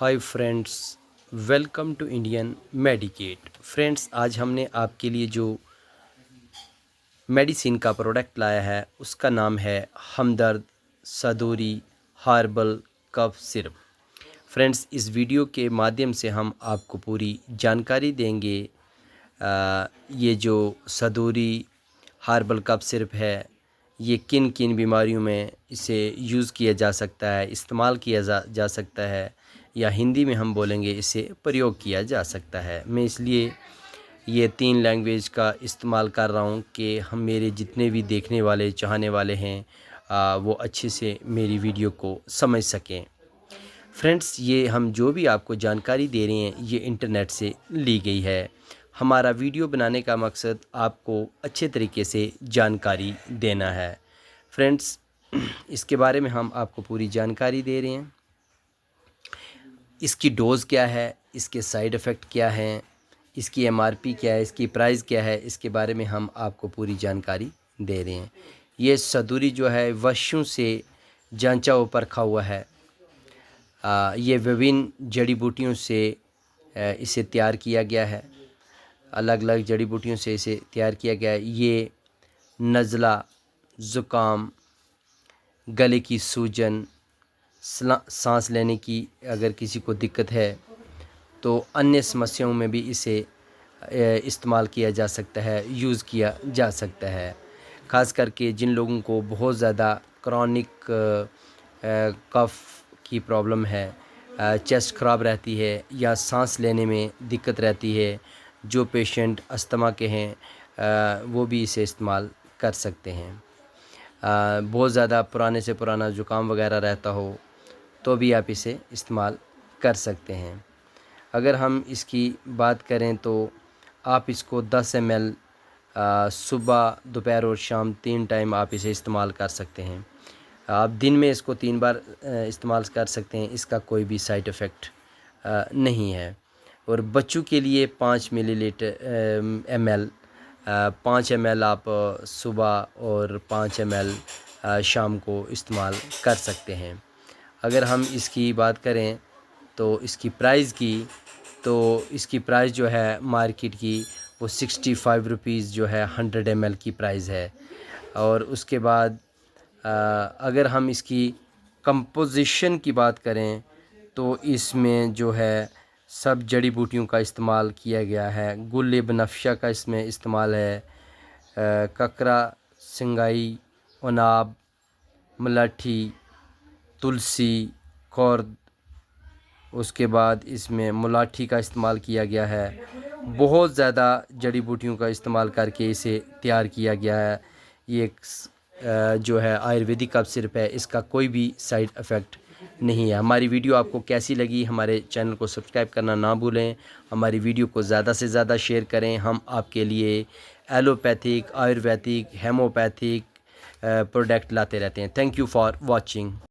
Hi friends, welcome to Indian Medicate. Friends, आज हमने आपके लिए जो मेडिसिन का प्रोडक्ट लाया है उसका नाम है हमदर्द सदूरी हार्बल कफ सिरप। फ्रेंड्स, इस वीडियो के माध्यम से हम आपको पूरी जानकारी देंगे। ये जो सदूरी हार्बल कफ सिरप है, ये किन किन बीमारियों में इसे यूज़ किया जा सकता है, इस्तेमाल किया जा सकता है, या हिंदी में हम बोलेंगे इसे प्रयोग किया जा सकता है। मैं इसलिए ये 3 लैंग्वेज का इस्तेमाल कर रहा हूँ कि हम मेरे जितने भी देखने वाले चाहने वाले हैं वो अच्छे से मेरी वीडियो को समझ सकें। फ्रेंड्स, ये हम जो भी आपको जानकारी दे रहे हैं ये इंटरनेट से ली गई है। हमारा वीडियो बनाने का मकसद आपको अच्छे तरीके से जानकारी देना है। फ्रेंड्स, इसके बारे में हम आपको पूरी जानकारी दे रहे हैं। इसकी डोज़ क्या है, इसके साइड इफ़ेक्ट क्या हैं, इसकी एमआरपी क्या है, इसकी प्राइस क्या है, इसके बारे में हम आपको पूरी जानकारी दे रहे हैं। ये सदूरी जो है वर्षों से जांचा व परखा हुआ है। ये विभिन्न जड़ी बूटियों से इसे तैयार किया गया है। अलग अलग जड़ी बूटियों से इसे तैयार किया गया है। ये नज़ला, ज़ुकाम, गले की सूजन, सांस लेने की अगर किसी को दिक्कत है तो अन्य समस्याओं में भी इसे इस्तेमाल किया जा सकता है, यूज़ किया जा सकता है। ख़ास करके जिन लोगों को बहुत ज़्यादा क्रॉनिक कफ़ की प्रॉब्लम है, चेस्ट ख़राब रहती है या सांस लेने में दिक्कत रहती है, जो पेशेंट अस्थमा के हैं वो भी इसे इस्तेमाल कर सकते हैं। बहुत ज़्यादा पुराने से पुराना ज़ुकाम वगैरह रहता हो तो भी आप इसे इस्तेमाल कर सकते हैं। अगर हम इसकी बात करें तो आप इसको 10 ml सुबह, दोपहर और शाम 3 टाइम आप इसे इस्तेमाल कर सकते हैं। आप दिन में इसको 3 बार इस्तेमाल कर सकते हैं। इसका कोई भी साइड इफ़ेक्ट नहीं है। और बच्चों के लिए 5 मिलीलीटर ml 5 ml आप सुबह और 5 ml शाम को इस्तेमाल कर सकते हैं। अगर हम इसकी बात करें तो इसकी प्राइस जो है मार्केट की वो 65 रुपीज़ जो है 100 ml की प्राइस है। और उसके बाद अगर हम इसकी कंपोजिशन की बात करें तो इसमें जो है सब जड़ी बूटियों का इस्तेमाल किया गया है। गुल बनफशा का इसमें इस्तेमाल है, ककरा, सिंगाई, उनाब, मलाठी, तुलसी, खौर्द, उसके बाद इसमें मुलाठी का इस्तेमाल किया गया है। बहुत ज़्यादा जड़ी बूटियों का इस्तेमाल करके इसे तैयार किया गया है। ये एक जो है आयुर्वेदिक कफ सिरप है, इसका कोई भी साइड इफ़ेक्ट नहीं है। हमारी वीडियो आपको कैसी लगी, हमारे चैनल को सब्सक्राइब करना ना भूलें। हमारी वीडियो को ज़्यादा से ज़्यादा शेयर करें। हम आपके लिए एलोपैथिक, आयुर्वेदिक, हेमोपैथिक प्रोडक्ट लाते रहते हैं। Thank you for watching.